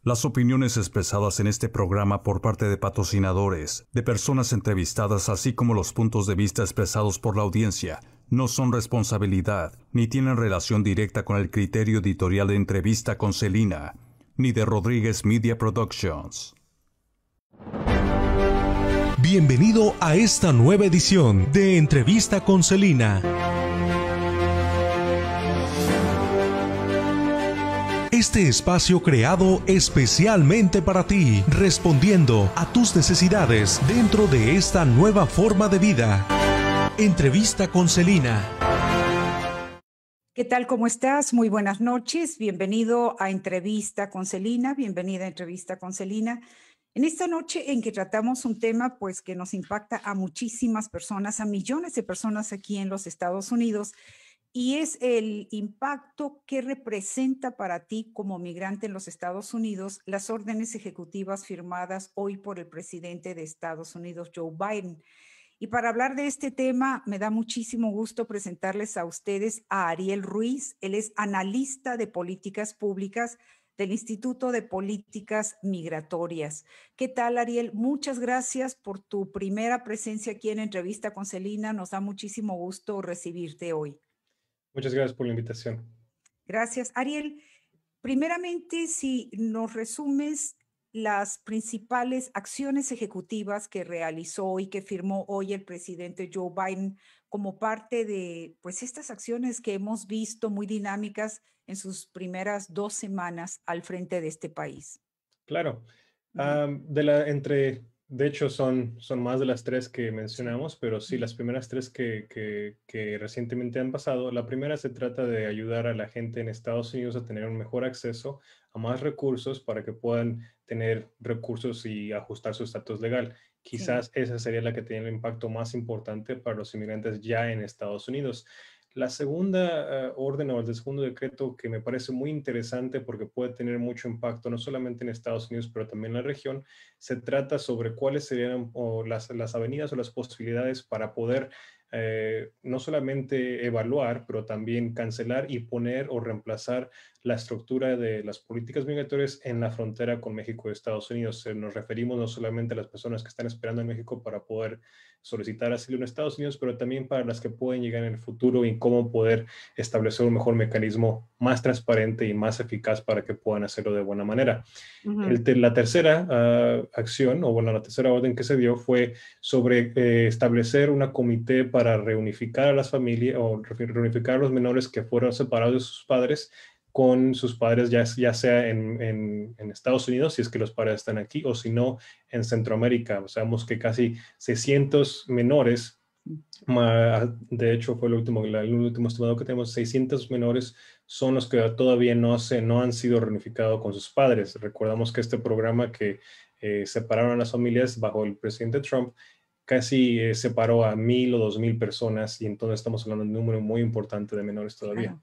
Las opiniones expresadas en este programa por parte de patrocinadores, de personas entrevistadas, así como los puntos de vista expresados por la audiencia, no son responsabilidad, ni tienen relación directa con el criterio editorial de Entrevista con Celina, ni de Rodríguez Media Productions. Bienvenido a esta nueva edición de Entrevista con Celina. Este espacio creado especialmente para ti, respondiendo a tus necesidades dentro de esta nueva forma de vida. Entrevista con Celina. ¿Qué tal? ¿Cómo estás? Muy buenas noches. Bienvenido a Entrevista con Celina. Bienvenida a Entrevista con Celina. En esta noche en que tratamos un tema pues que nos impacta a muchísimas personas, a millones de personas aquí en los Estados Unidos, y es el impacto que representa para ti como migrante en los Estados Unidos las órdenes ejecutivas firmadas hoy por el presidente de Estados Unidos, Joe Biden. Y para hablar de este tema, me da muchísimo gusto presentarles a ustedes a Ariel Ruiz. Él es analista de políticas públicas del Instituto de Políticas Migratorias. ¿Qué tal, Ariel? Muchas gracias por tu primera presencia aquí en Entrevista con Celina. Nos da muchísimo gusto recibirte hoy. Muchas gracias por la invitación. Gracias. Ariel, primeramente, si nos resumes las principales acciones ejecutivas que realizó y que firmó hoy el presidente Joe Biden como parte de pues estas acciones que hemos visto muy dinámicas en sus primeras 2 semanas al frente de este país. Claro. De hecho, son más de las tres que mencionamos, pero sí, las primeras tres que recientemente han pasado. La primera se trata de ayudar a la gente en Estados Unidos a tener un mejor acceso a más recursos para que puedan tener recursos y ajustar su estatus legal. Quizás esa sería la que tiene el impacto más importante para los inmigrantes ya en Estados Unidos. La segunda orden o el segundo decreto que me parece muy interesante porque puede tener mucho impacto no solamente en Estados Unidos, pero también en la región, se trata sobre cuáles serían las avenidas o las posibilidades para poder no solamente evaluar, pero también cancelar y poner o reemplazar la estructura de las políticas migratorias en la frontera con México y Estados Unidos. Nos referimos no solamente a las personas que están esperando en México para poder solicitar asilo en Estados Unidos, pero también para las que pueden llegar en el futuro y cómo poder establecer un mejor mecanismo más transparente y más eficaz para que puedan hacerlo de buena manera. La tercera acción, o bueno, la tercera orden que se dio fue sobre establecer una comité para reunificar a las familias o reunificar a los menores que fueron separados de sus padres con sus padres, ya sea en Estados Unidos, si es que los padres están aquí, o si no, en Centroamérica. Sabemos que casi 600 menores, de hecho fue el último estimado que tenemos, 600 menores son los que todavía no han sido reunificados con sus padres. Recordamos que este programa que separaron a las familias bajo el presidente Trump casi separó a 1,000 o 2,000 personas, y entonces estamos hablando de un número muy importante de menores todavía.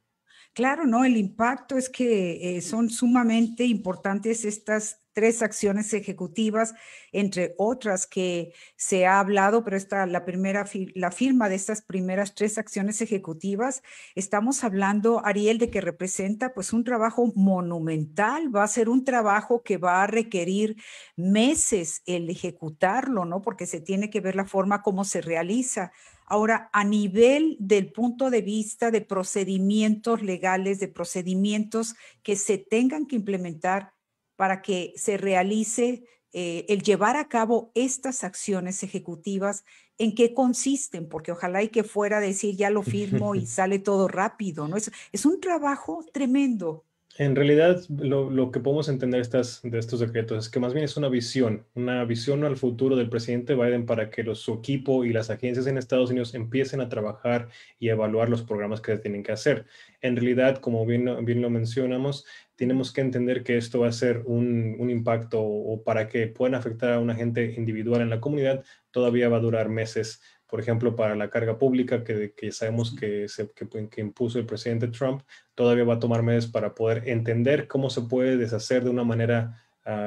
Claro, no, el impacto es que son sumamente importantes estas 3 acciones ejecutivas, entre otras que se ha hablado, pero la firma de estas primeras 3 acciones ejecutivas, estamos hablando, Ariel, de que representa pues un trabajo monumental, va a ser un trabajo que va a requerir meses el ejecutarlo, ¿no? Porque se tiene que ver la forma como se realiza. Ahora, a nivel del punto de vista de procedimientos legales, de procedimientos que se tengan que implementar para que se realice el llevar a cabo estas acciones ejecutivas, ¿en qué consisten? Porque ojalá y que fuera decir ya lo firmo y sale todo rápido, ¿no? Es un trabajo tremendo. En realidad, lo que podemos entender de estos decretos es que más bien es una visión al futuro del presidente Biden para que su equipo y las agencias en Estados Unidos empiecen a trabajar y evaluar los programas que tienen que hacer. En realidad, como bien lo mencionamos, tenemos que entender que esto va a ser un impacto, o para que puedan afectar a un agente individual en la comunidad, todavía va a durar meses. Por ejemplo, para la carga pública que sabemos que impuso el presidente Trump, todavía va a tomar meses para poder entender cómo se puede deshacer de una manera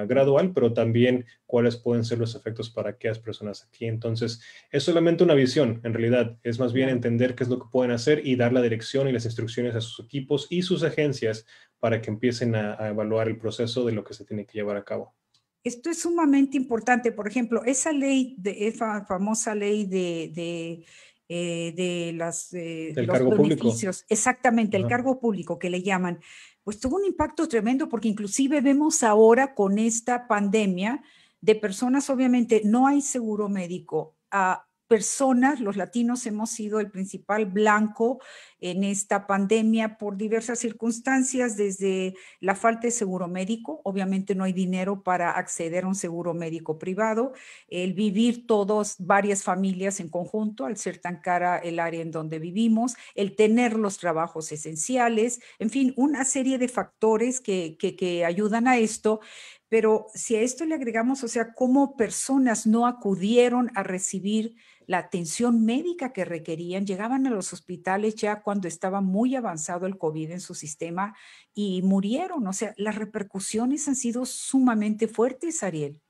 gradual, pero también cuáles pueden ser los efectos para aquellas personas aquí. Entonces, es solamente una visión, en realidad. Es más bien entender qué es lo que pueden hacer y dar la dirección y las instrucciones a sus equipos y sus agencias para que empiecen a evaluar el proceso de lo que se tiene que llevar a cabo. Esto es sumamente importante. Por ejemplo, esa famosa ley de Del los cargo público. beneficios, exactamente, el Ajá. cargo público que le llaman, pues tuvo un impacto tremendo porque inclusive vemos ahora con esta pandemia de personas, obviamente no hay seguro médico, a personas, los latinos hemos sido el principal blanco en esta pandemia por diversas circunstancias, desde la falta de seguro médico, obviamente no hay dinero para acceder a un seguro médico privado, el vivir todos, varias familias en conjunto, al ser tan cara el área en donde vivimos, el tener los trabajos esenciales, en fin, una serie de factores que ayudan a esto. Pero si a esto le agregamos, o sea, cómo personas no acudieron a recibir la atención médica que requerían, llegaban a los hospitales ya cuando estaba muy avanzado el COVID en su sistema y murieron. O sea, las repercusiones han sido sumamente fuertes, Ariel.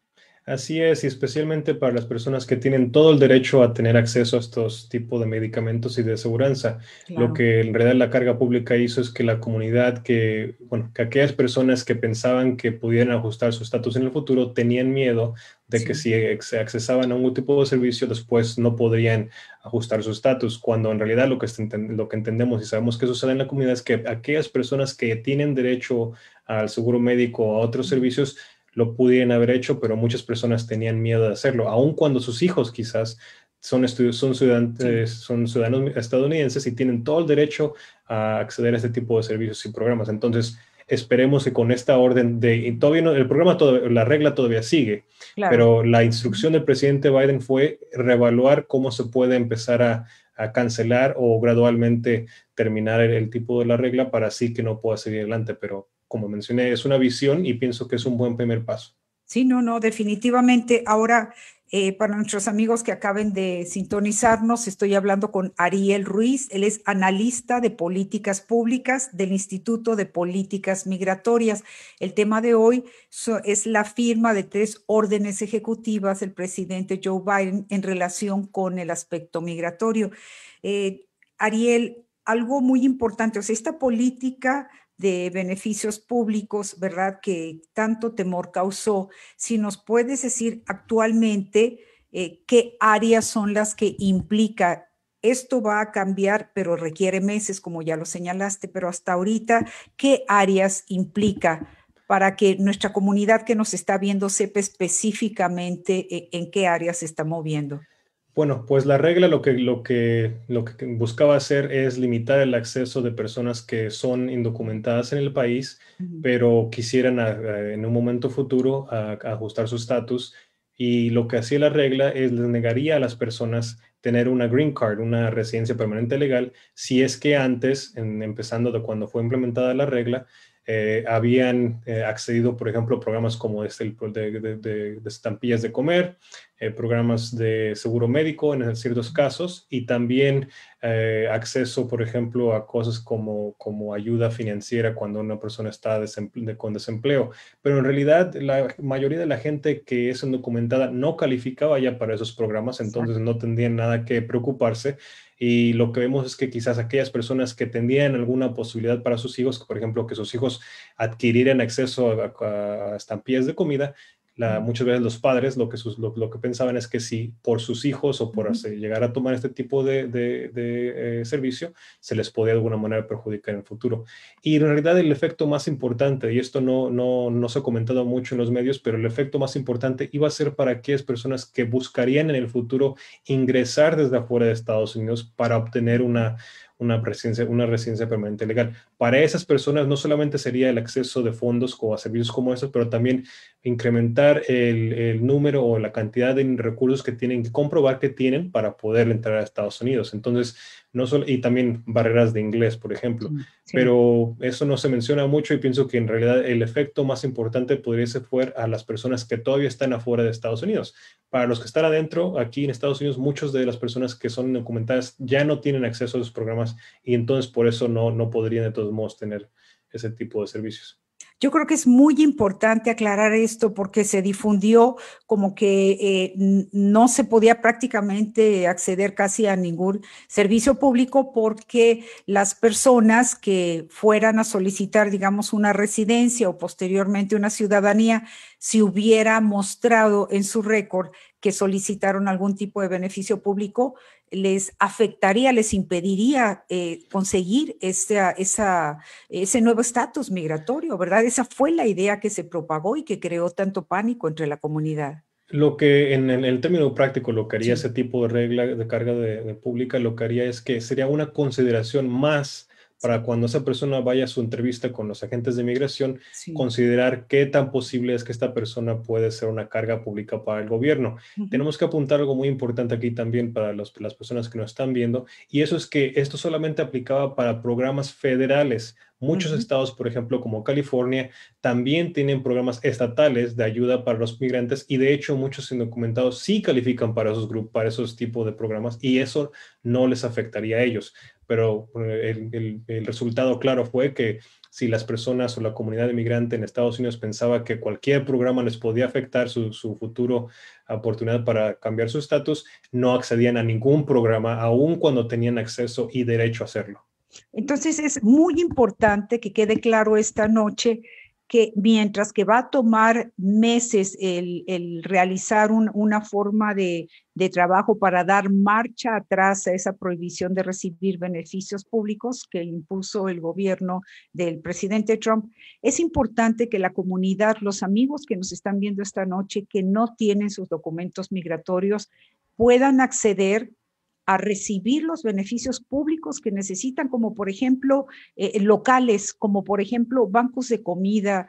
Así es, y especialmente para las personas que tienen todo el derecho a tener acceso a estos tipos de medicamentos y de aseguranza. Lo Claro, que en realidad la carga pública hizo es que la comunidad que aquellas personas que pensaban que pudieran ajustar su estatus en el futuro tenían miedo de que sí. si se accesaban a un tipo de servicio después no podrían ajustar su estatus, cuando en realidad lo que entendemos y sabemos que sucede en la comunidad es que aquellas personas que tienen derecho al seguro médico o a otros servicios lo pudieran haber hecho, pero muchas personas tenían miedo de hacerlo, aun cuando sus hijos quizás Sí. son ciudadanos estadounidenses y tienen todo el derecho a acceder a este tipo de servicios y programas. Entonces, esperemos que con esta orden y todavía no, la regla todavía sigue, Claro. pero la instrucción del presidente Biden fue reevaluar cómo se puede empezar a cancelar o gradualmente terminar el tipo de la regla para así que no pueda seguir adelante, pero como mencioné, es una visión y pienso que es un buen primer paso. Sí, no, no, definitivamente. Ahora, para nuestros amigos que acaben de sintonizarnos, estoy hablando con Ariel Ruiz. Él es analista de políticas públicas del Instituto de Políticas Migratorias. El tema de hoy es la firma de 3 órdenes ejecutivas del presidente Joe Biden en relación con el aspecto migratorio. Ariel, algo muy importante, o sea, esta política de beneficios públicos, ¿verdad? Que tanto temor causó. Si nos puedes decir actualmente qué áreas son las que implica. Esto va a cambiar, pero requiere meses, como ya lo señalaste, pero hasta ahorita, ¿qué áreas implica para que nuestra comunidad que nos está viendo sepa específicamente en qué áreas se está moviendo? Bueno, pues la regla lo que buscaba hacer es limitar el acceso de personas que son indocumentadas en el país, Ujú. pero quisieran en un momento futuro a ajustar su estatus. Y lo que hacía la regla es les negaría a las personas tener una green card, una residencia permanente legal, si es que antes, empezando de cuando fue implementada la regla, habían accedido, por ejemplo, a programas como de estampillas de comer, programas de seguro médico en ciertos casos y también acceso, por ejemplo, a cosas como ayuda financiera cuando una persona está con desempleo. Pero en realidad la mayoría de la gente que es indocumentada no calificaba ya para esos programas, entonces Exacto. no tendrían nada que preocuparse. Y lo que vemos es que quizás aquellas personas que tendrían alguna posibilidad para sus hijos, por ejemplo, que sus hijos adquirieran acceso a estampillas de comida, muchas veces los padres lo que pensaban es que si por sus hijos o por llegar a tomar este tipo de servicio, se les podía de alguna manera perjudicar en el futuro. Y en realidad el efecto más importante, y esto no se ha comentado mucho en los medios, pero el efecto más importante iba a ser para aquellas personas que buscarían en el futuro ingresar desde afuera de Estados Unidos para obtener una residencia permanente legal. Para esas personas no solamente sería el acceso de fondos o a servicios como esos, pero también incrementar el número o la cantidad de recursos que tienen que comprobar que tienen para poder entrar a Estados Unidos. Entonces, no solo, y también barreras de inglés, por ejemplo. Sí, sí. Pero eso no se menciona mucho y pienso que en realidad el efecto más importante podría ser a las personas que todavía están afuera de Estados Unidos. Para los que están adentro, aquí en Estados Unidos, muchas de las personas que son documentadas ya no tienen acceso a los programas y entonces por eso no podrían de todos modos tener ese tipo de servicios. Yo creo que es muy importante aclarar esto porque se difundió como que no se podía prácticamente acceder casi a ningún servicio público porque las personas que fueran a solicitar, digamos, una residencia o posteriormente una ciudadanía, si hubiera mostrado en su récord que solicitaron algún tipo de beneficio público, les afectaría, les impediría conseguir ese nuevo estatus migratorio, ¿verdad? Esa fue la idea que se propagó y que creó tanto pánico entre la comunidad. Lo que en el término práctico, lo que haría ese Sí, tipo de regla de carga de pública, lo que haría es que sería una consideración más para sí, cuando esa persona vaya a su entrevista con los agentes de migración, sí. considerar qué tan posible es que esta persona puede ser una carga pública para el gobierno. Ujú, Tenemos que apuntar algo muy importante aquí también para las personas que nos están viendo, y eso es que esto solamente aplicaba para programas federales. Muchos ujú. estados, por ejemplo, como California, también tienen programas estatales de ayuda para los migrantes y de hecho muchos indocumentados sí califican para esos grupos, para esos tipos de programas y eso no les afectaría a ellos. Pero el resultado claro fue que si las personas o la comunidad inmigrante en Estados Unidos pensaba que cualquier programa les podía afectar su futuro oportunidad para cambiar su estatus, no accedían a ningún programa, aun cuando tenían acceso y derecho a hacerlo. Entonces es muy importante que quede claro esta noche que mientras que va a tomar meses el realizar una forma de trabajo para dar marcha atrás a esa prohibición de recibir beneficios públicos que impuso el gobierno del presidente Trump, es importante que la comunidad, los amigos que nos están viendo esta noche, que no tienen sus documentos migratorios, puedan acceder a recibir los beneficios públicos que necesitan, como por ejemplo locales, como por ejemplo bancos de comida,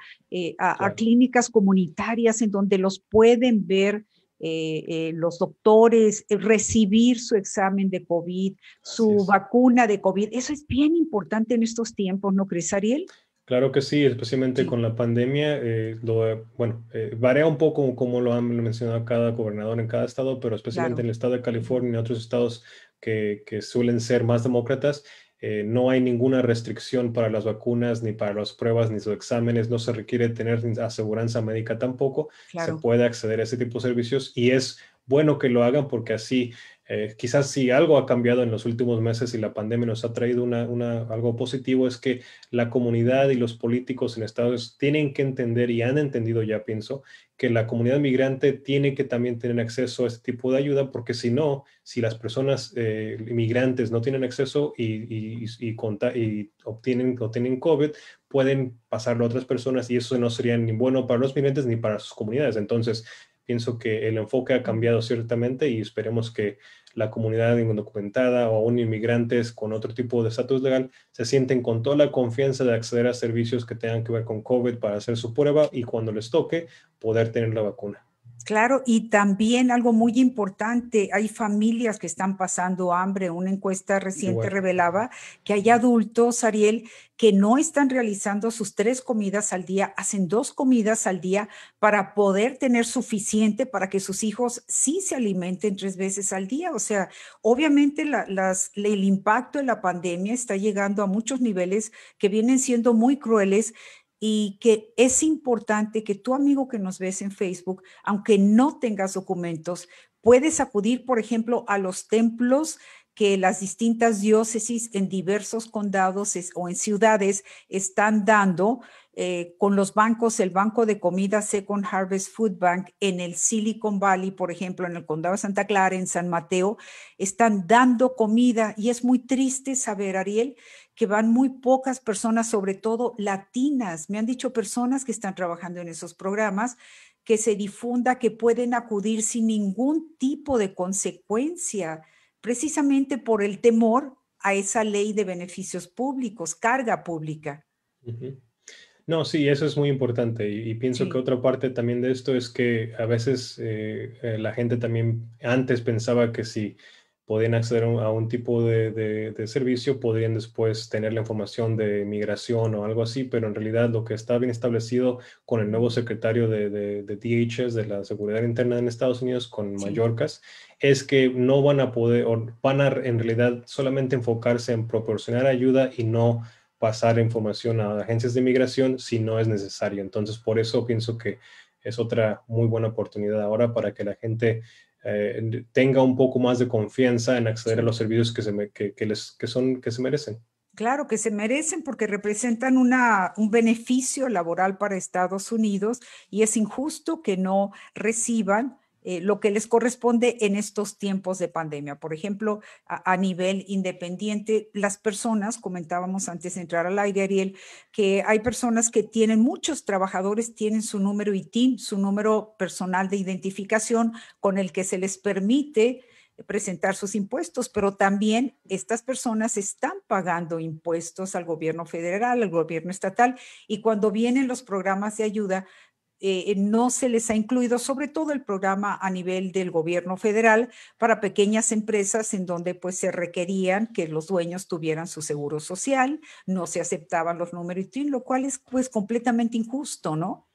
a Claro. clínicas comunitarias en donde los pueden ver los doctores, recibir su examen de COVID, Así su es. vacuna de COVID. Eso es bien importante en estos tiempos, ¿no crees, Ariel? Claro que sí, especialmente Sí, con la pandemia. Bueno, varía un poco como lo han mencionado cada gobernador en cada estado, pero especialmente claro. en el estado de Ujú. California y en otros estados que suelen ser más demócratas, no hay ninguna restricción para las vacunas, ni para las pruebas, ni los exámenes. No se requiere tener aseguranza médica tampoco. Se Claro. puede acceder a ese tipo de servicios y es bueno que lo hagan porque así quizás si algo ha cambiado en los últimos meses y la pandemia nos ha traído algo positivo es que la comunidad y los políticos en Estados Unidos tienen que entender y han entendido ya, pienso, que la comunidad migrante tiene que también tener acceso a este tipo de ayuda, porque si no, si las personas inmigrantes no tienen acceso y obtienen COVID, pueden pasarlo a otras personas y eso no sería ni bueno para los migrantes ni para sus comunidades. Entonces, pienso que el enfoque ha cambiado ciertamente y esperemos que la comunidad indocumentada o aún inmigrantes con otro tipo de estatus legal se sienten con toda la confianza de acceder a servicios que tengan que ver con COVID para hacer su prueba y cuando les toque poder tener la vacuna. Claro, y también algo muy importante, hay familias que están pasando hambre. Una encuesta reciente Igual, revelaba que hay adultos, Ariel, que no están realizando sus 3 comidas al día, hacen 2 comidas al día para poder tener suficiente para que sus hijos sí se alimenten 3 veces al día. O sea, obviamente el impacto de la pandemia está llegando a muchos niveles que vienen siendo muy crueles y que es importante que tu amigo que nos ves en Facebook, aunque no tengas documentos, puedes acudir, por ejemplo, a los templos que las distintas diócesis en diversos condados o en ciudades están dando con los bancos, el Banco de Comida Second Harvest Food Bank en el Silicon Valley, por ejemplo, en el condado de Santa Clara, en San Mateo, están dando comida y es muy triste saber, Ariel, que van muy pocas personas, sobre todo latinas. Me han dicho personas que están trabajando en esos programas, que se difunda que pueden acudir sin ningún tipo de consecuencia, precisamente por el temor a esa ley de beneficios públicos, carga pública. ujú. No, sí, eso es muy importante y pienso que Sí, otra parte también de esto es que a veces la gente también antes pensaba que si podían acceder a un tipo de servicio, podrían después tener la información de migración o algo así, pero en realidad lo que está bien establecido con el nuevo secretario de DHS, de la Seguridad Interna en Estados Unidos, con sí, Mayorkas, es que no van a poder, o van a en realidad solamente enfocarse en proporcionar ayuda y no pasar información a agencias de migración si no es necesario. Entonces, por eso pienso que es otra muy buena oportunidad ahora para que la gente tenga un poco más de confianza en acceder a los servicios que se merecen. Claro que se merecen porque representan un beneficio laboral para Estados Unidos y es injusto que no reciban lo que les corresponde en estos tiempos de pandemia. Por ejemplo, a nivel independiente, las personas, comentábamos antes de entrar al aire, Ariel, que hay personas que tienen, muchos trabajadores tienen su número ITIN, su número personal de identificación con el que se les permite presentar sus impuestos, pero también estas personas están pagando impuestos al gobierno federal, al gobierno estatal, y cuando vienen los programas de ayuda, no se les ha incluido, sobre todo el programa a nivel del gobierno federal para pequeñas empresas en donde pues se requerían que los dueños tuvieran su seguro social, no se aceptaban los números ITIN, lo cual es pues completamente injusto, ¿no?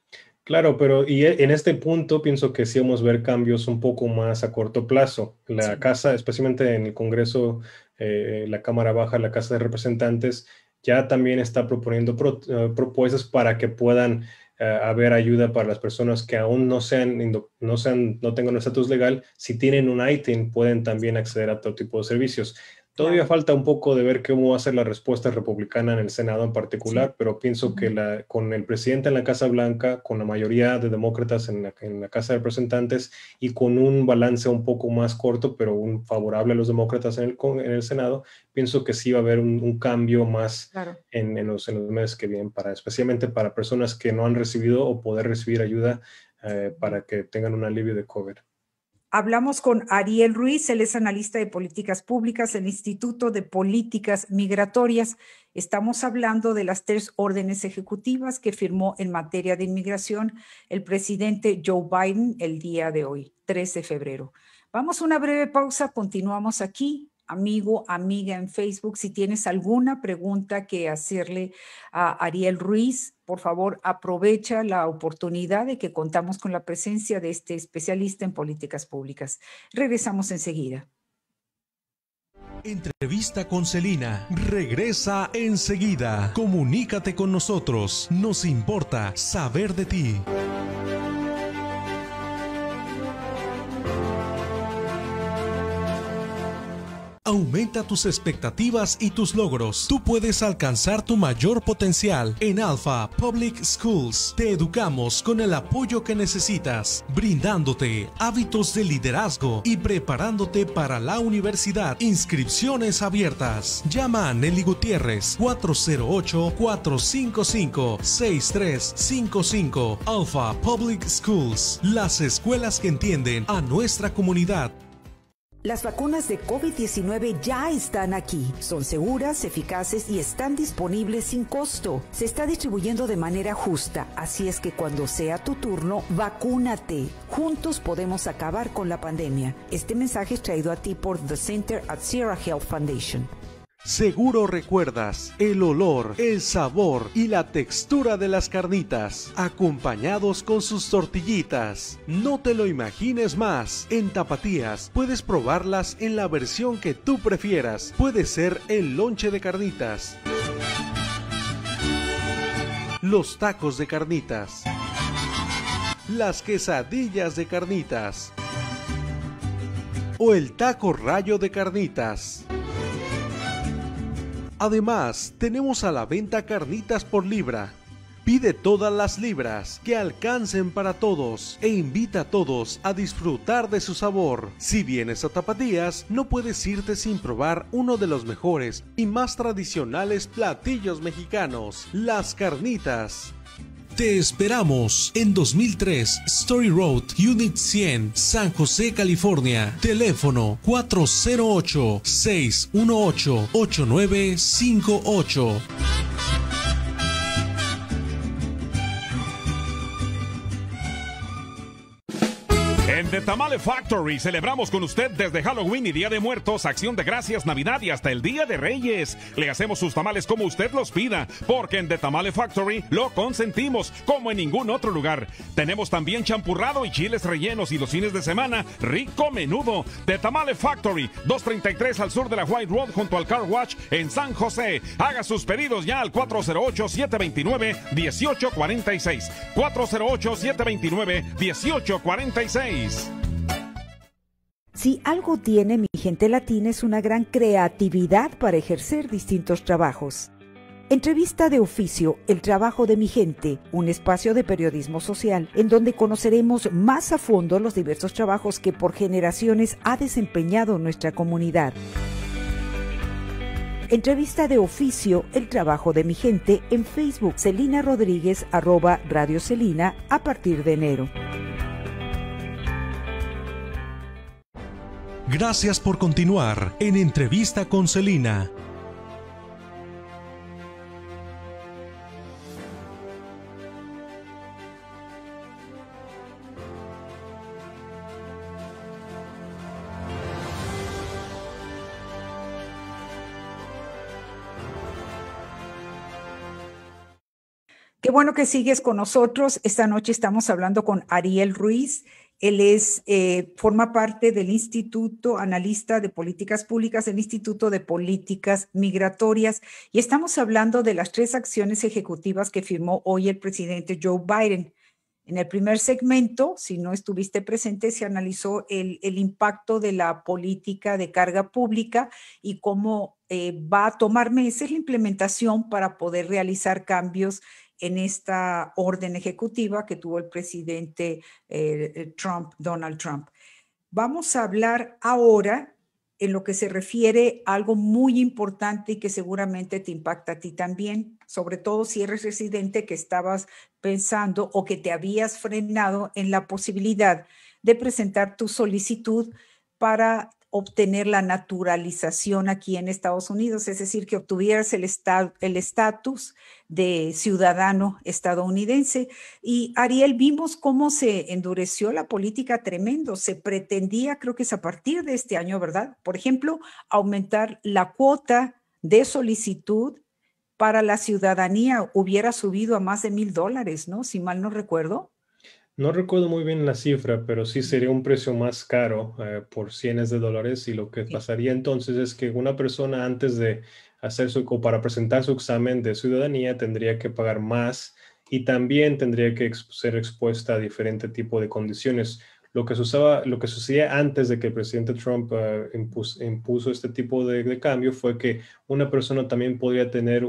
Claro, pero y en este punto pienso que sí vamos a ver cambios un poco más a corto plazo. La Casa, especialmente en el Congreso, la Cámara Baja, la Casa de Representantes, ya también está proponiendo propuestas para que puedan haber ayuda para las personas que aún no tengan un estatus legal. Si tienen un ITIN, pueden también acceder a todo tipo de servicios. Todavía falta un poco de ver cómo va a ser la respuesta republicana en el Senado en particular, pero pienso que con el presidente en la Casa Blanca, con la mayoría de demócratas en la Casa de Representantes y con un balance un poco más corto, pero favorable a los demócratas en el Senado, pienso que sí va a haber un cambio más en los meses que vienen, especialmente para personas que no han recibido o poder recibir ayuda para que tengan un alivio de COVID. Hablamos con Ariel Ruiz, él es analista de políticas públicas del Instituto de Políticas Migratorias. Estamos hablando de las 3 órdenes ejecutivas que firmó en materia de inmigración el presidente Joe Biden el día de hoy, 3 de febrero. Vamos a una breve pausa, continuamos aquí. Amigo, amiga en Facebook, si tienes alguna pregunta que hacerle a Ariel Ruiz, por favor, aprovecha la oportunidad de que contamos con la presencia de este especialista en políticas públicas. Regresamos enseguida. Entrevista con Celina. Regresa enseguida. Comunícate con nosotros. Nos importa saber de ti. Aumenta tus expectativas y tus logros. Tú puedes alcanzar tu mayor potencial. En Alpha Public Schools te educamos con el apoyo que necesitas, brindándote hábitos de liderazgo y preparándote para la universidad. Inscripciones abiertas. Llama a Nelly Gutiérrez 408-455-6355. Alpha Public Schools, las escuelas que entienden a nuestra comunidad. Las vacunas de COVID-19 ya están aquí. Son seguras, eficaces y están disponibles sin costo. Se está distribuyendo de manera justa, así es que cuando sea tu turno, vacúnate. Juntos podemos acabar con la pandemia. Este mensaje es traído a ti por The Center at Sierra Health Foundation. Seguro recuerdas el olor, el sabor y la textura de las carnitas, acompañados con sus tortillitas. No te lo imagines más. En Tapatías puedes probarlas en la versión que tú prefieras. Puede ser el lonche de carnitas, los tacos de carnitas, las quesadillas de carnitas o el taco rayo de carnitas. Además, tenemos a la venta carnitas por libra. Pide todas las libras que alcancen para todos e invita a todos a disfrutar de su sabor. Si vienes a Tapatías, no puedes irte sin probar uno de los mejores y más tradicionales platillos mexicanos, las carnitas. Te esperamos en 2003 Story Road, Unit 100, San José, California. Teléfono 408-618-8958. En The Tamale Factory celebramos con usted desde Halloween y Día de Muertos, Acción de Gracias, Navidad y hasta el Día de Reyes. Le hacemos sus tamales como usted los pida, porque en The Tamale Factory lo consentimos como en ningún otro lugar. Tenemos también champurrado y chiles rellenos, y los fines de semana, rico menudo. The Tamale Factory, 233 al sur de la White Road junto al Car Wash en San José. Haga sus pedidos ya al 408-729-1846. 408-729-1846. Si algo tiene mi gente latina es una gran creatividad para ejercer distintos trabajos. Entrevista de oficio, el trabajo de mi gente, un espacio de periodismo social en donde conoceremos más a fondo los diversos trabajos que por generaciones ha desempeñado nuestra comunidad. Entrevista de oficio, el trabajo de mi gente en Facebook, Celina Rodríguez, @Radio Celina, a partir de enero. Gracias por continuar en Entrevista con Celina. Qué bueno que sigues con nosotros. Esta noche estamos hablando con Ariel Ruiz. Él forma parte del Instituto Analista de Políticas Públicas, del Instituto de Políticas Migratorias, y estamos hablando de las 3 acciones ejecutivas que firmó hoy el presidente Joe Biden. En el primer segmento, si no estuviste presente, se analizó el impacto de la política de carga pública y cómo va a tomar meses la implementación para poder realizar cambios en esta orden ejecutiva que tuvo el presidente Donald Trump. Vamos a hablar ahora en lo que se refiere a algo muy importante y que seguramente te impacta a ti también, sobre todo si eres residente que estabas pensando o que te habías frenado en la posibilidad de presentar tu solicitud para obtener la naturalización aquí en Estados Unidos, es decir, que obtuvieras el estatus de ciudadano estadounidense. Y Ariel, vimos cómo se endureció la política tremendo. Se pretendía, creo que es a partir de este año, ¿verdad? Por ejemplo, aumentar la cuota de solicitud para la ciudadanía hubiera subido a más de $1,000, ¿no? Si mal no recuerdo. No recuerdo muy bien la cifra, pero sí sería un precio más caro por cientos de dólares, y lo que pasaría entonces es que una persona antes de o para presentar su examen de ciudadanía tendría que pagar más, y también tendría que ser expuesta a diferente tipo de condiciones. Lo que sucedía antes de que el presidente Trump impuso este tipo de cambio fue que una persona también podría tener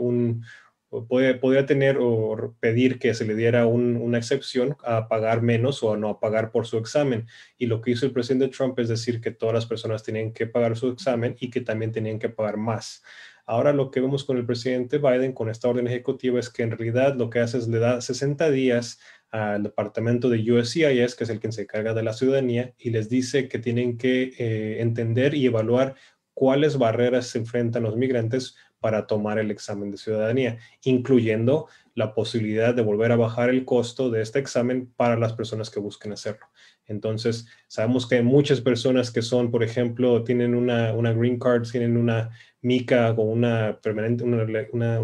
o pedir que se le diera una excepción a pagar menos o a no pagar por su examen. Y lo que hizo el presidente Trump es decir que todas las personas tenían que pagar su examen y que también tenían que pagar más. Ahora lo que vemos con el presidente Biden, con esta orden ejecutiva, es que en realidad lo que hace es le da 60 días al departamento de USCIS, que es el que se encarga de la ciudadanía, y les dice que tienen que entender y evaluar cuáles barreras se enfrentan los migrantes para tomar el examen de ciudadanía, incluyendo la posibilidad de volver a bajar el costo de este examen para las personas que busquen hacerlo. Entonces, sabemos que hay muchas personas que son, por ejemplo, tienen una green card, tienen una mica o un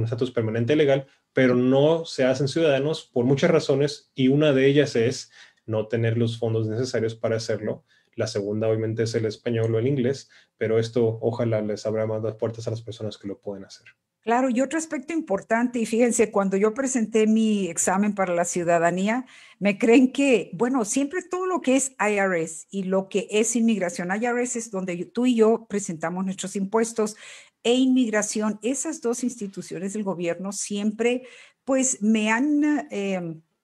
estatus permanente legal, pero no se hacen ciudadanos por muchas razones, y una de ellas es no tener los fondos necesarios para hacerlo. La segunda, obviamente, es el español o el inglés, pero esto ojalá les abra más las puertas a las personas que lo pueden hacer. Claro, y otro aspecto importante, y fíjense, cuando yo presenté mi examen para la ciudadanía, me creen que, bueno, siempre todo lo que es IRS y lo que es inmigración, IRS es donde tú y yo presentamos nuestros impuestos, e inmigración, esas 2 instituciones del gobierno siempre, pues me han,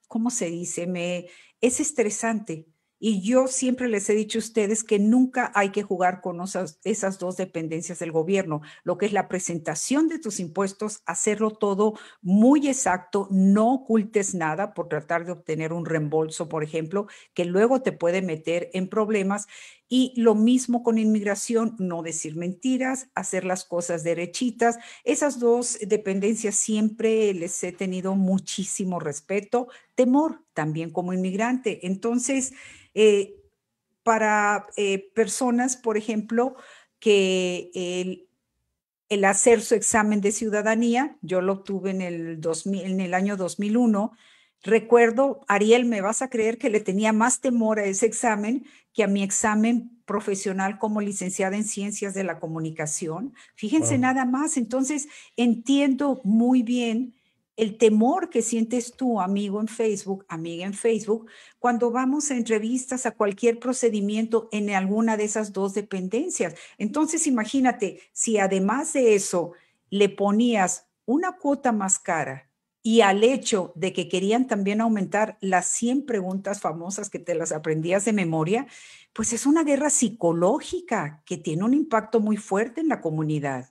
¿cómo se dice? Es estresante. Y yo siempre les he dicho a ustedes que nunca hay que jugar con esas 2 dependencias del gobierno. Lo que es la presentación de tus impuestos, hacerlo todo muy exacto, no ocultes nada por tratar de obtener un reembolso, por ejemplo, que luego te puede meter en problemas. Y lo mismo con inmigración, no decir mentiras, hacer las cosas derechitas. Esas 2 dependencias siempre les he tenido muchísimo respeto, temor también como inmigrante. Entonces, para personas, por ejemplo, que el hacer su examen de ciudadanía, yo lo obtuve en el año 2001. Recuerdo, Ariel, me vas a creer que le tenía más temor a ese examen que a mi examen profesional como licenciada en Ciencias de la Comunicación. Fíjense Wow. nada más. Entonces, entiendo muy bien el temor que sientes tú, amigo en Facebook, amiga en Facebook, cuando vamos a entrevistas, a cualquier procedimiento en alguna de esas dos dependencias. Entonces, imagínate, si además de eso le ponías una cuota más cara y al hecho de que querían también aumentar las 100 preguntas famosas que te las aprendías de memoria, pues es una guerra psicológica que tiene un impacto muy fuerte en la comunidad.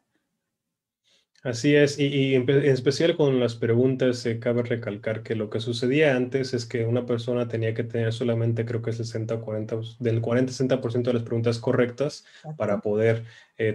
Así es, y en especial con las preguntas, cabe recalcar que lo que sucedía antes es que una persona tenía que tener solamente, creo que 60 o 40, del 40-60% de las preguntas correctas Exacto. para poder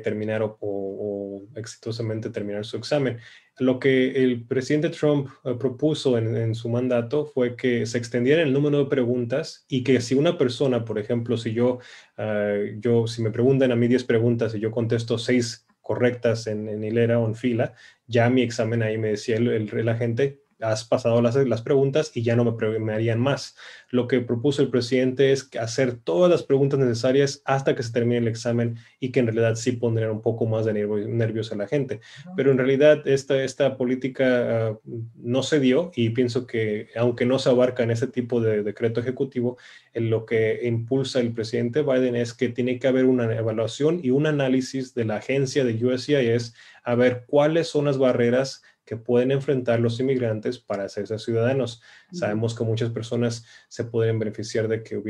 terminar o exitosamente terminar su examen. Lo que el presidente Trump propuso en su mandato fue que se extendiera el número de preguntas y que si una persona, por ejemplo, si me preguntan a mí 10 preguntas y yo contesto 6 correctas en hilera o en fila, ya mi examen ahí me decía el agente, has pasado las preguntas y ya no me harían más. Lo que propuso el presidente es hacer todas las preguntas necesarias hasta que se termine el examen y que en realidad sí pondría un poco más de nervios a la gente. Pero en realidad esta política no se dio y pienso que aunque no se abarca en ese tipo de decreto ejecutivo, en lo que impulsa el presidente Biden es que tiene que haber una evaluación y un análisis de la agencia de USCIS a ver cuáles son las barreras que pueden enfrentar los inmigrantes para hacerse ciudadanos. Sabemos que muchas personas se pueden beneficiar de que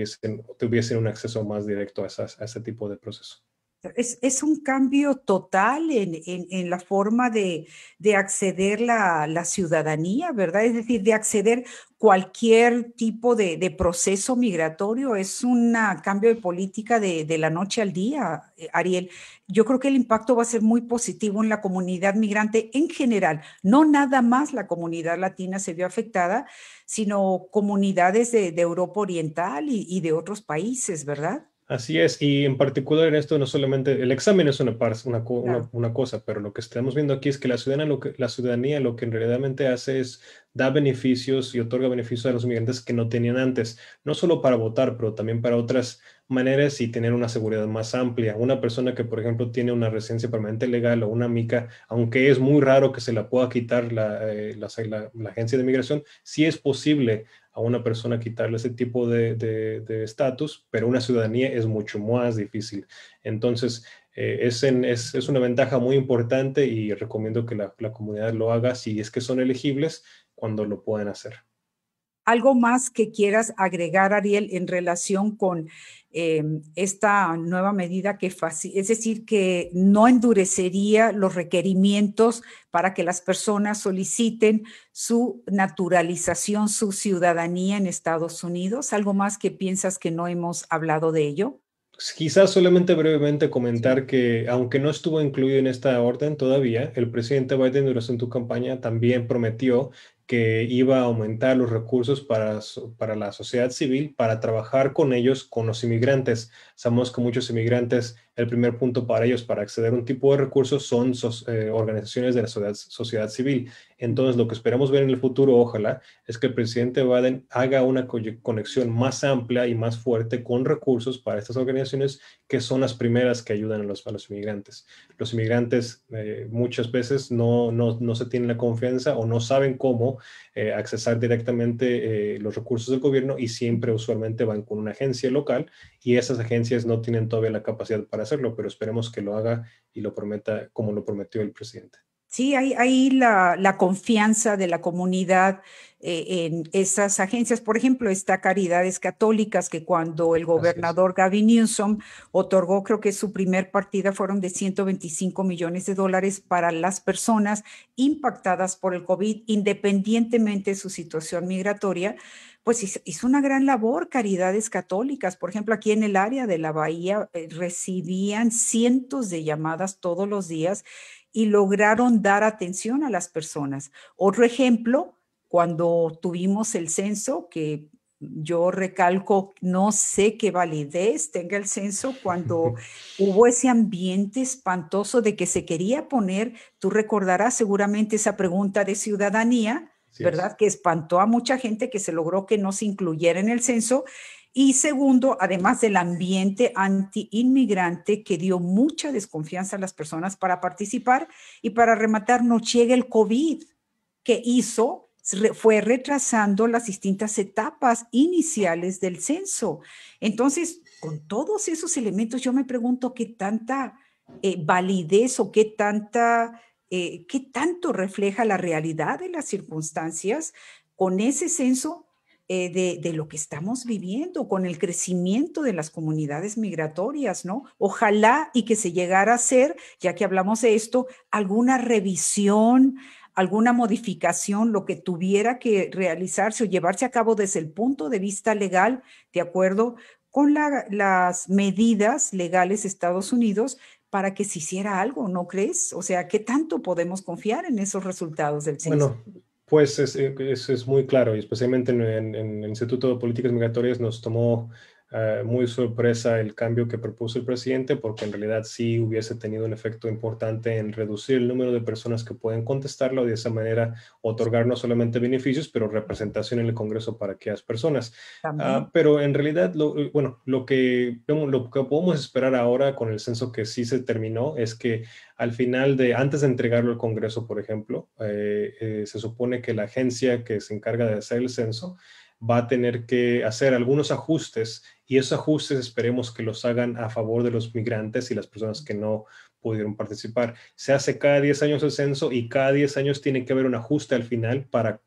tuviesen un acceso más directo a ese tipo de proceso. Es un cambio total en la forma de acceder la ciudadanía, ¿verdad? Es decir, de acceder cualquier tipo de proceso migratorio. Es un cambio de política de la noche al día, Ariel. Yo creo que el impacto va a ser muy positivo en la comunidad migrante en general. No nada más la comunidad latina se vio afectada, sino comunidades de Europa Oriental y de otros países, ¿verdad? Así es, y en particular en esto no solamente el examen es Claro. una cosa, pero lo que estamos viendo aquí es que la ciudadanía lo que en realidad hace es da beneficios y otorga beneficios a los migrantes que no tenían antes, no solo para votar, pero también para otras maneras y tener una seguridad más amplia. Una persona que, por ejemplo, tiene una residencia permanente legal o una mica, aunque es muy raro que se la pueda quitar la agencia de migración, sí es posible a una persona quitarle ese tipo de estatus, pero una ciudadanía es mucho más difícil. Entonces, es una ventaja muy importante y recomiendo que la comunidad lo haga si es que son elegibles cuando lo puedan hacer. ¿Algo más que quieras agregar, Ariel, en relación con esta nueva medida es decir, que no endurecería los requerimientos para que las personas soliciten su naturalización, su ciudadanía en Estados Unidos? ¿Algo más que piensas que no hemos hablado de ello? Quizás solamente brevemente Sí. comentar que, aunque no estuvo incluido en esta orden todavía, el presidente Biden durante su campaña también prometió que iba a aumentar los recursos para la sociedad civil, para trabajar con ellos, con los inmigrantes. Sabemos que muchos inmigrantes, el primer punto para ellos para acceder a un tipo de recursos son organizaciones de la sociedad civil. Entonces, lo que esperamos ver en el futuro, ojalá, es que el presidente Biden haga una conexión más amplia y más fuerte con recursos para estas organizaciones que son las primeras que ayudan a los inmigrantes. Los inmigrantes muchas veces no se tienen la confianza o no saben cómo accesar directamente los recursos del gobierno y siempre usualmente van con una agencia local y esas agencias no tienen todavía la capacidad para hacerlo, pero esperemos que lo haga y lo prometa como lo prometió el presidente. Sí, hay la confianza de la comunidad en esas agencias. Por ejemplo, está Caridades Católicas, que cuando el Así es. gobernador Gavin Newsom otorgó, creo que su primer partida fueron de $125 millones para las personas impactadas por el COVID, independientemente de su situación migratoria, pues hizo una gran labor Caridades Católicas. Por ejemplo, aquí en el área de la Bahía recibían cientos de llamadas todos los días y lograron dar atención a las personas. Otro ejemplo, cuando tuvimos el censo, que yo recalco, no sé qué validez tenga el censo cuando hubo ese ambiente espantoso de que se quería poner, tú recordarás seguramente esa pregunta de ciudadanía, ¿verdad? Que espantó a mucha gente, que se logró que no se incluyera en el censo. Y segundo, además del ambiente anti-inmigrante que dio mucha desconfianza a las personas para participar, y para rematar, nos llega el COVID, que fue retrasando las distintas etapas iniciales del censo. Entonces, con todos esos elementos, yo me pregunto qué tanta validez o qué tanto refleja la realidad de las circunstancias con ese censo de lo que estamos viviendo, con el crecimiento de las comunidades migratorias, ¿no? Ojalá y que se llegara a hacer, ya que hablamos de esto, alguna revisión, alguna modificación, lo que tuviera que realizarse o llevarse a cabo desde el punto de vista legal, de acuerdo con las medidas legales de Estados Unidos, para que se hiciera algo, ¿no crees? O sea, ¿qué tanto podemos confiar en esos resultados del censo? Bueno, pues eso es muy claro, y especialmente en el Instituto de Políticas Migratorias nos tomó muy sorpresa el cambio que propuso el presidente, porque en realidad sí hubiese tenido un efecto importante en reducir el número de personas que pueden contestarlo y de esa manera otorgar no solamente beneficios, pero representación en el Congreso para aquellas personas. Pero en realidad, lo que podemos esperar ahora con el censo que sí se terminó es que al final antes de entregarlo al Congreso, por ejemplo, se supone que la agencia que se encarga de hacer el censo va a tener que hacer algunos ajustes, y esos ajustes esperemos que los hagan a favor de los migrantes y las personas que no pudieron participar. Se hace cada 10 años el censo y cada 10 años tiene que haber un ajuste al final para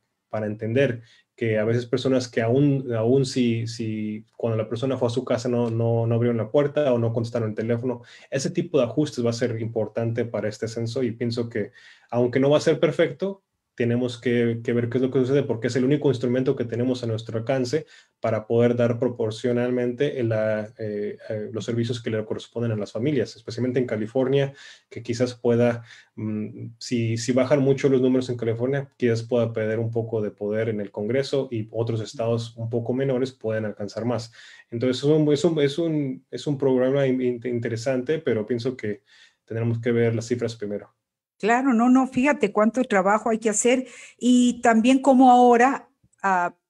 entender que a veces personas que aún si cuando la persona fue a su casa no abrieron la puerta o no contestaron el teléfono, ese tipo de ajustes va a ser importante para este censo, y pienso que aunque no va a ser perfecto, tenemos que ver qué es lo que sucede, porque es el único instrumento que tenemos a nuestro alcance para poder dar proporcionalmente los servicios que le corresponden a las familias, especialmente en California, que quizás pueda, si bajan mucho los números en California, quizás pueda perder un poco de poder en el Congreso, y otros estados un poco menores pueden alcanzar más. Entonces es un programa interesante, pero pienso que tendremos que ver las cifras primero. Claro, no, fíjate cuánto trabajo hay que hacer, y también como ahora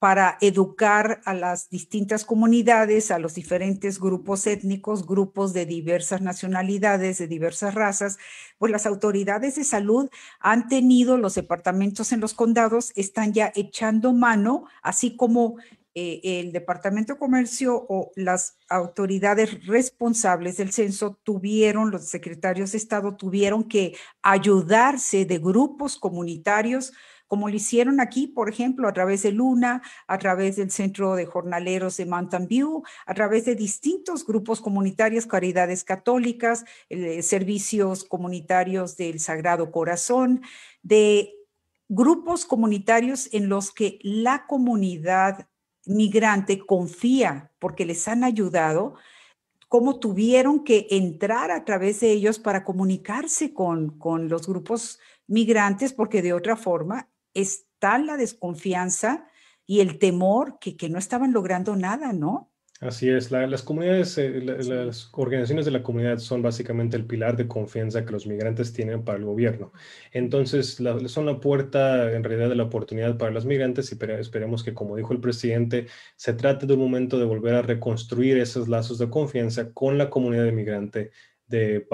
para educar a las distintas comunidades, a los diferentes grupos étnicos, grupos de diversas nacionalidades, de diversas razas, pues las autoridades de salud han tenido, los departamentos en los condados están ya echando mano, así como el Departamento de Comercio o las autoridades responsables del censo los secretarios de Estado tuvieron que ayudarse de grupos comunitarios, como lo hicieron aquí, por ejemplo, a través de Luna, a través del Centro de Jornaleros de Mountain View, a través de distintos grupos comunitarios, caridades católicas, servicios comunitarios del Sagrado Corazón, de grupos comunitarios en los que la comunidad migrante confía porque les han ayudado, cómo tuvieron que entrar a través de ellos para comunicarse con los grupos migrantes, porque de otra forma está la desconfianza y el temor que no estaban logrando nada, ¿no? Así es, las comunidades, las organizaciones de la comunidad son básicamente el pilar de confianza que los migrantes tienen para el gobierno. Entonces, son la puerta en realidad de la oportunidad para los migrantes, y esperemos que, como dijo el presidente, se trate de un momento de volver a reconstruir esos lazos de confianza con la comunidad migrante, de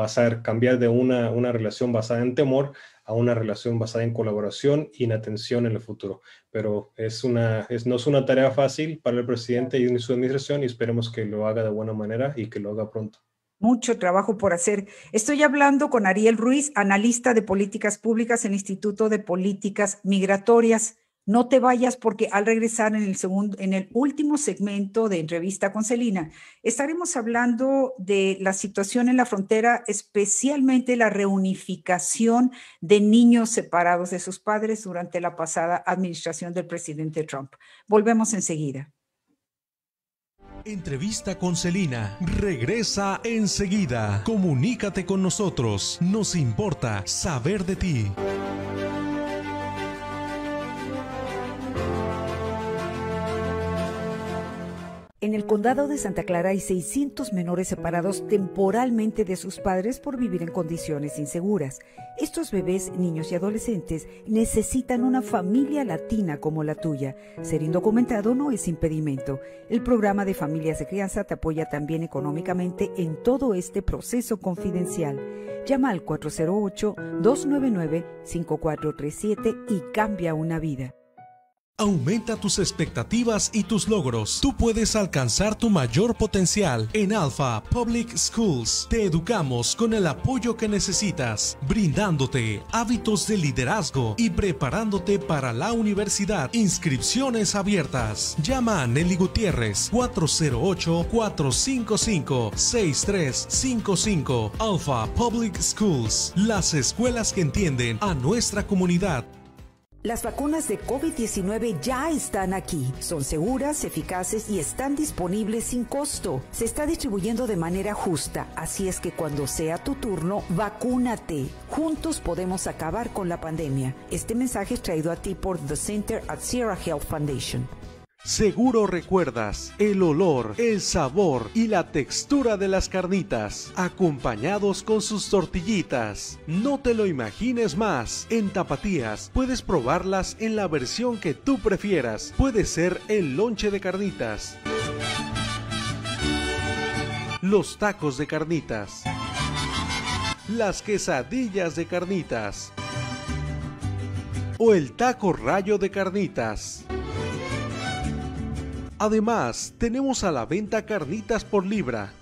cambiar de una relación basada en temor a una relación basada en colaboración y en atención en el futuro. Pero no es una tarea fácil para el presidente y su administración, y esperemos que lo haga de buena manera y que lo haga pronto. Mucho trabajo por hacer. Estoy hablando con Ariel Ruiz, analista de políticas públicas en el Instituto de Políticas Migratorias. No te vayas, porque al regresar en el último segmento de Entrevista con Celina, estaremos hablando de la situación en la frontera, especialmente la reunificación de niños separados de sus padres durante la pasada administración del presidente Trump. Volvemos enseguida. Entrevista con Celina regresa enseguida. Comunícate con nosotros. Nos importa saber de ti. En el condado de Santa Clara hay 600 menores separados temporalmente de sus padres por vivir en condiciones inseguras. Estos bebés, niños y adolescentes necesitan una familia latina como la tuya. Ser indocumentado no es impedimento. El programa de familias de crianza te apoya también económicamente en todo este proceso confidencial. Llama al 408-299-5437 y cambia una vida. Aumenta tus expectativas y tus logros. Tú puedes alcanzar tu mayor potencial. En Alpha Public Schools te educamos con el apoyo que necesitas, brindándote hábitos de liderazgo y preparándote para la universidad. Inscripciones abiertas. Llama a Nelly Gutiérrez 408-455-6355. Alpha Public Schools, las escuelas que entienden a nuestra comunidad. Las vacunas de COVID-19 ya están aquí. Son seguras, eficaces y están disponibles sin costo. Se está distribuyendo de manera justa, así es que cuando sea tu turno, vacúnate. Juntos podemos acabar con la pandemia. Este mensaje es traído a ti por The Center at Sierra Health Foundation. Seguro recuerdas el olor, el sabor y la textura de las carnitas, acompañados con sus tortillitas. No te lo imagines más. En Tapatías puedes probarlas en la versión que tú prefieras. Puede ser el lonche de carnitas, los tacos de carnitas, las quesadillas de carnitas o el taco rayo de carnitas. Además, tenemos a la venta carnitas por libra.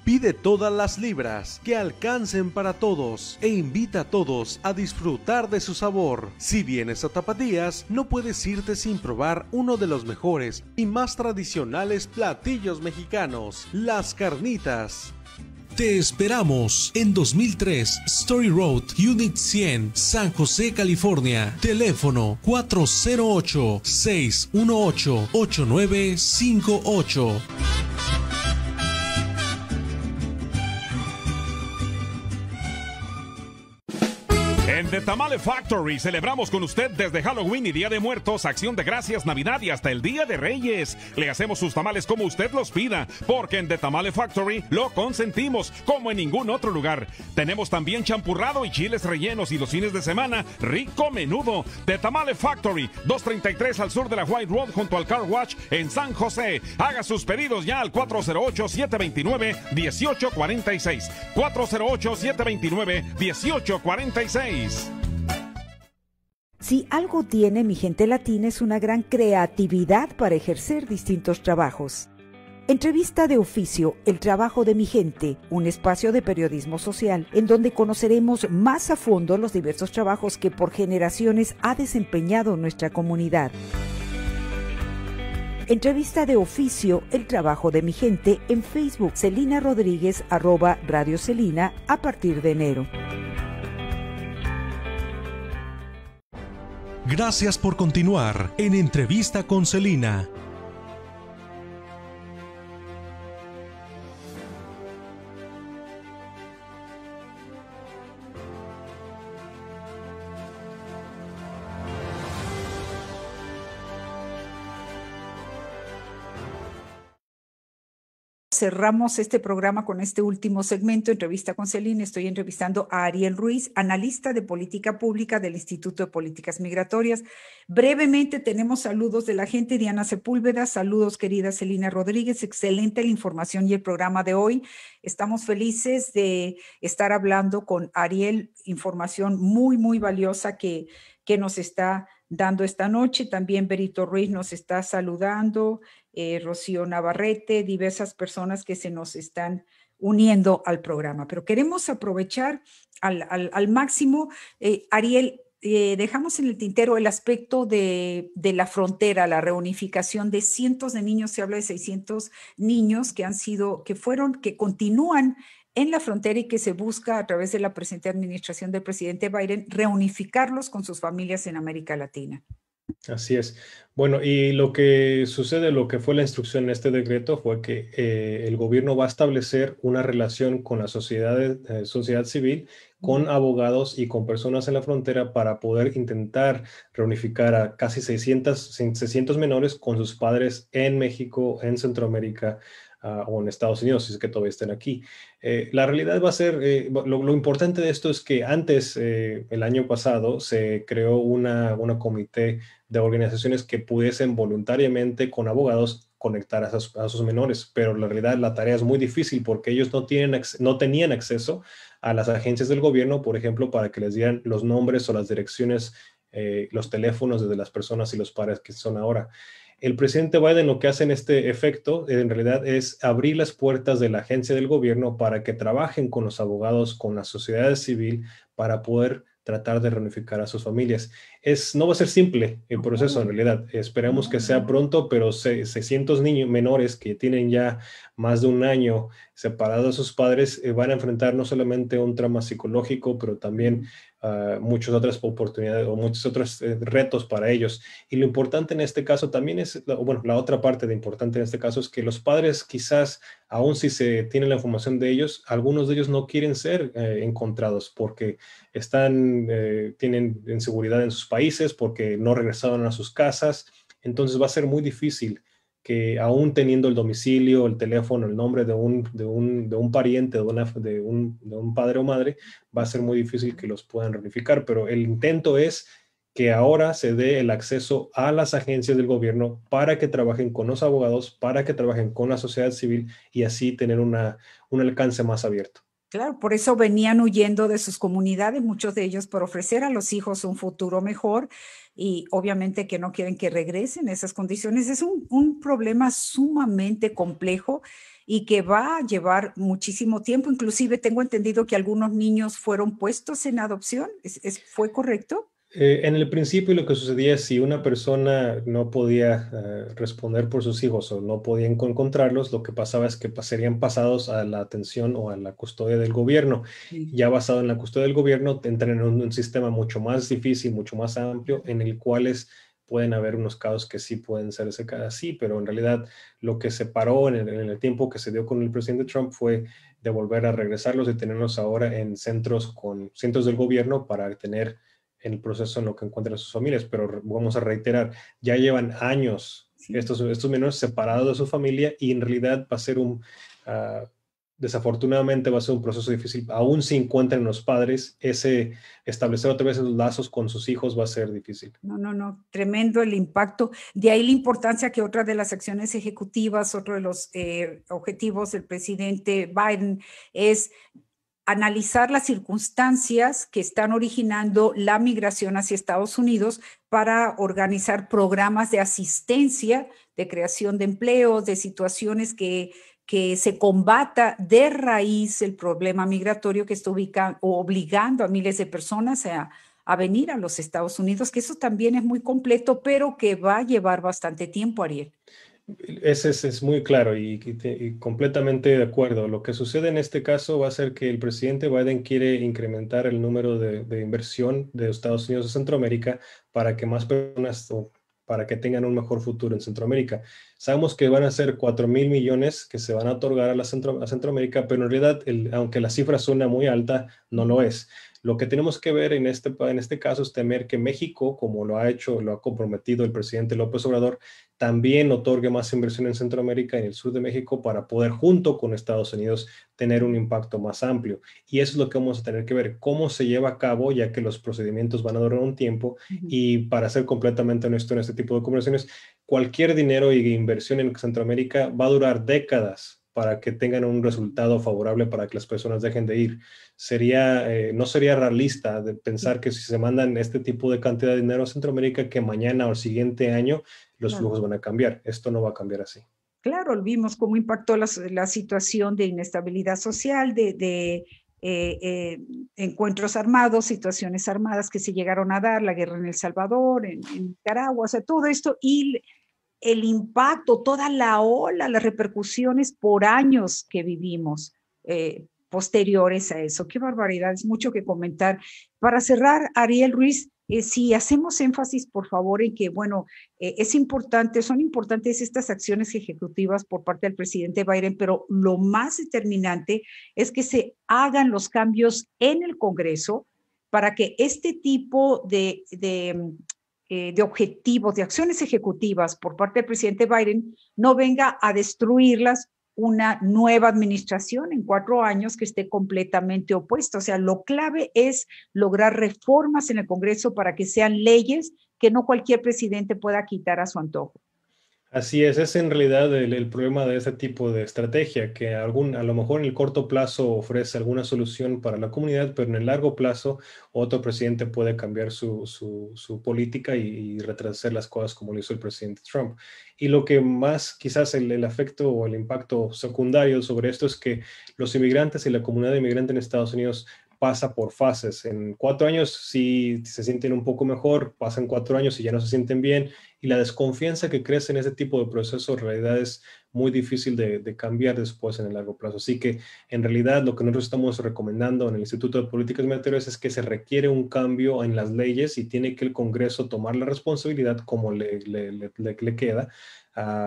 Pide todas las libras que alcancen para todos e invita a todos a disfrutar de su sabor. Si vienes a Tapatías, no puedes irte sin probar uno de los mejores y más tradicionales platillos mexicanos, las carnitas. Te esperamos en 2003 Story Road, Unit 100, San José, California. Teléfono 408-618-8958. En The Tamale Factory celebramos con usted desde Halloween y Día de Muertos, Acción de Gracias, Navidad y hasta el Día de Reyes. Le hacemos sus tamales como usted los pida, porque en The Tamale Factory lo consentimos como en ningún otro lugar. Tenemos también champurrado y chiles rellenos y los fines de semana, rico menudo. The Tamale Factory, 233 al sur de la White Road junto al Car Wash en San José. Haga sus pedidos ya al 408-729-1846. 408-729-1846. Si algo tiene mi gente latina es una gran creatividad para ejercer distintos trabajos. Entrevista de oficio, el trabajo de mi gente, un espacio de periodismo social en donde conoceremos más a fondo los diversos trabajos que por generaciones ha desempeñado nuestra comunidad. Entrevista de oficio, el trabajo de mi gente en Facebook, Celina Rodríguez, @Radio Celina, a partir de enero. Gracias por continuar en Entrevista con Celina. Cerramos este programa con este último segmento, Entrevista con Celina. Estoy entrevistando a Ariel Ruiz, analista de política pública del Instituto de Políticas Migratorias. Brevemente tenemos saludos de la gente. Diana Sepúlveda, saludos querida Celina Rodríguez, excelente la información y el programa de hoy. Estamos felices de estar hablando con Ariel, información muy, muy valiosa que nos está dando esta noche. También Berito Ruiz nos está saludando, Rocío Navarrete, diversas personas que se nos están uniendo al programa. Pero queremos aprovechar al máximo. Ariel, dejamos en el tintero el aspecto de la frontera, la reunificación de cientos de niños. Se habla de 600 niños que continúan en la frontera y que se busca a través de la presente administración del presidente Biden reunificarlos con sus familias en América Latina. Así es. Bueno, y lo que sucede, lo que fue la instrucción en este decreto fue que el gobierno va a establecer una relación con la sociedad civil con abogados y con personas en la frontera para poder intentar reunificar a casi 600 menores con sus padres en México, en Centroamérica, o en Estados Unidos, si es que todavía estén aquí. La realidad va a ser, lo importante de esto es que antes, el año pasado, se creó una comité de organizaciones que pudiesen voluntariamente con abogados conectar a sus menores, pero la realidad la tarea es muy difícil porque ellos no tenían acceso a las agencias del gobierno, por ejemplo, para que les dieran los nombres o las direcciones, los teléfonos de las personas y los padres que son ahora. El presidente Biden lo que hace en este efecto, en realidad, es abrir las puertas de la agencia del gobierno para que trabajen con los abogados, con la sociedad civil, para poder tratar de reunificar a sus familias. No va a ser simple el proceso, en realidad. Esperemos que sea pronto, pero 600 niños menores que tienen ya más de un año separados de sus padres van a enfrentar no solamente un trauma psicológico, pero también muchas otras oportunidades o muchos otros retos para ellos. Y lo importante en este caso también es, bueno, la otra parte de importante en este caso es que los padres quizás, aun si se tiene la información de ellos, algunos de ellos no quieren ser encontrados porque tienen inseguridad en sus países, porque no regresaron a sus casas. Entonces va a ser muy difícil que aún teniendo el domicilio, el teléfono, el nombre de un pariente, de un padre o madre, va a ser muy difícil que los puedan reunificar, pero el intento es que ahora se dé el acceso a las agencias del gobierno para que trabajen con los abogados, para que trabajen con la sociedad civil y así tener un alcance más abierto. Claro, por eso venían huyendo de sus comunidades, muchos de ellos por ofrecer a los hijos un futuro mejor y obviamente que no quieren que regresen a esas condiciones. Es un problema sumamente complejo y que va a llevar muchísimo tiempo. Inclusive tengo entendido que algunos niños fueron puestos en adopción. ¿Fue correcto? En el principio lo que sucedía es si una persona no podía responder por sus hijos o no podían encontrarlos, lo que pasaba es que serían pasados a la atención o a la custodia del gobierno. Sí. Ya basado en la custodia del gobierno, entran en un sistema mucho más difícil, mucho más amplio, en el cual pueden haber unos casos que sí pueden ser así, pero en realidad lo que se paró en el tiempo que se dio con el presidente Trump fue de volver a regresarlos y tenerlos ahora en centros del gobierno para tener en el proceso en lo que encuentran sus familias, pero vamos a reiterar, ya llevan años estos menores separados de su familia y en realidad va a ser desafortunadamente va a ser un proceso difícil, aún si encuentran los padres, establecer otra vez esos lazos con sus hijos va a ser difícil. No, tremendo el impacto. De ahí la importancia que otra de las acciones ejecutivas, otro de los objetivos del presidente Biden es analizar las circunstancias que están originando la migración hacia Estados Unidos para organizar programas de asistencia, de creación de empleos, de situaciones que se combata de raíz el problema migratorio que está obligando a miles de personas a venir a los Estados Unidos, que eso también es muy completo, pero que va a llevar bastante tiempo, Ariel. Ese es muy claro y completamente de acuerdo. Lo que sucede en este caso va a ser que el presidente Biden quiere incrementar el número de inversión de Estados Unidos a Centroamérica para que más personas para que tengan un mejor futuro en Centroamérica. Sabemos que van a ser 4,000 millones que se van a otorgar a Centroamérica, pero en realidad, aunque la cifra suena muy alta, no lo es. Lo que tenemos que ver en este caso es temer que México, como lo ha comprometido el presidente López Obrador, también otorgue más inversión en Centroamérica, en el sur de México, para poder, junto con Estados Unidos, tener un impacto más amplio. Y eso es lo que vamos a tener que ver, cómo se lleva a cabo, ya que los procedimientos van a durar un tiempo. Y para ser completamente honesto en este tipo de conversaciones, cualquier dinero y inversión en Centroamérica va a durar décadas para que tengan un resultado favorable para que las personas dejen de ir. No sería realista de pensar que si se mandan este tipo de cantidad de dinero a Centroamérica, que mañana o el siguiente año los flujos van a cambiar. Esto no va a cambiar así. Claro, vimos cómo impactó la situación de inestabilidad social, de encuentros armados, situaciones armadas que se llegaron a dar, la guerra en El Salvador, en Nicaragua, o sea, todo esto y el impacto, toda la ola, las repercusiones por años que vivimos posteriores a eso. Qué barbaridad, es mucho que comentar. Para cerrar, Ariel Ruiz, Si hacemos énfasis, por favor, en que, bueno, son importantes estas acciones ejecutivas por parte del presidente Biden, pero lo más determinante es que se hagan los cambios en el Congreso para que este tipo de objetivos, de acciones ejecutivas por parte del presidente Biden no venga a destruirlas una nueva administración en 4 años que esté completamente opuesta. O sea, lo clave es lograr reformas en el Congreso para que sean leyes que no cualquier presidente pueda quitar a su antojo. Así es en realidad el problema de este tipo de estrategia, que a lo mejor en el corto plazo ofrece alguna solución para la comunidad, pero en el largo plazo otro presidente puede cambiar su política y retrasar las cosas como lo hizo el presidente Trump. Y lo que más quizás el efecto o el impacto secundario sobre esto es que los inmigrantes y la comunidad inmigrante en Estados Unidos pasa por fases. En 4 años sí se sienten un poco mejor, pasan 4 años y ya no se sienten bien, y la desconfianza que crece en ese tipo de procesos en realidad es muy difícil de cambiar después en el largo plazo. Así que en realidad lo que nosotros estamos recomendando en el Instituto de Políticas Migratorias es que se requiere un cambio en las leyes y tiene que el Congreso tomar la responsabilidad como le queda,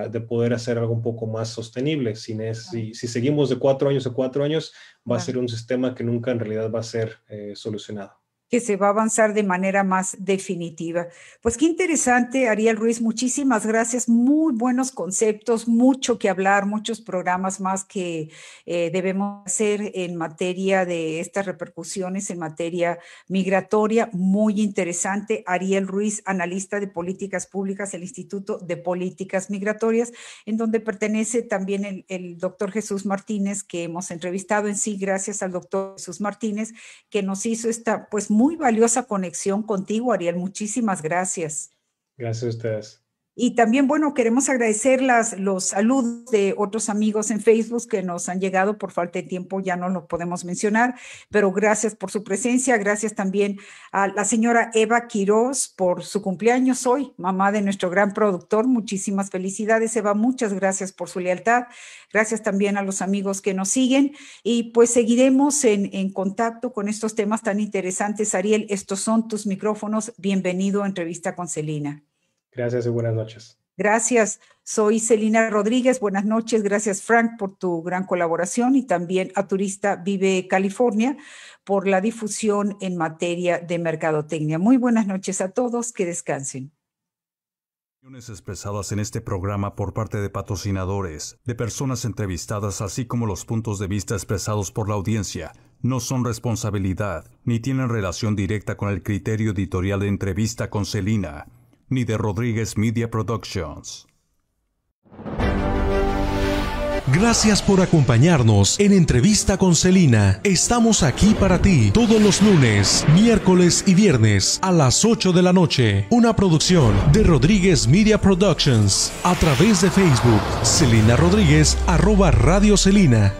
de poder hacer algo un poco más sostenible. Si seguimos de 4 años a 4 años, va a ser un sistema que nunca en realidad va a ser solucionado. Que se va a avanzar de manera más definitiva. Pues qué interesante, Ariel Ruiz, muchísimas gracias, muy buenos conceptos, mucho que hablar, muchos programas más que debemos hacer en materia de estas repercusiones en materia migratoria, muy interesante. Ariel Ruiz, analista de políticas públicas del Instituto de Políticas Migratorias, en donde pertenece también el doctor Jesús Martínez, que hemos entrevistado en sí, gracias al doctor Jesús Martínez, que nos hizo esta, pues, muy valiosa conexión contigo, Ariel. Muchísimas gracias. Gracias a ustedes. Y también, bueno, queremos agradecer los saludos de otros amigos en Facebook que nos han llegado. Por falta de tiempo ya no lo podemos mencionar, pero gracias por su presencia. Gracias también a la señora Eva Quiroz por su cumpleaños hoy, mamá de nuestro gran productor. Muchísimas felicidades, Eva. Muchas gracias por su lealtad. Gracias también a los amigos que nos siguen. Y pues seguiremos en contacto con estos temas tan interesantes. Ariel, estos son tus micrófonos. Bienvenido a Entrevista con Celina. Gracias y buenas noches. Gracias, soy Celina Rodríguez. Buenas noches, gracias Frank por tu gran colaboración y también a Turista Vive California por la difusión en materia de mercadotecnia. Muy buenas noches a todos, que descansen. Opiniones expresadas en este programa por parte de patrocinadores, de personas entrevistadas, así como los puntos de vista expresados por la audiencia, no son responsabilidad ni tienen relación directa con el criterio editorial de Entrevista con Celina, ni de Rodríguez Media Productions. Gracias por acompañarnos en Entrevista con Celina. Estamos aquí para ti todos los lunes, miércoles y viernes a las 8 de la noche. Una producción de Rodríguez Media Productions a través de Facebook, Celina Rodríguez @Radio Celina.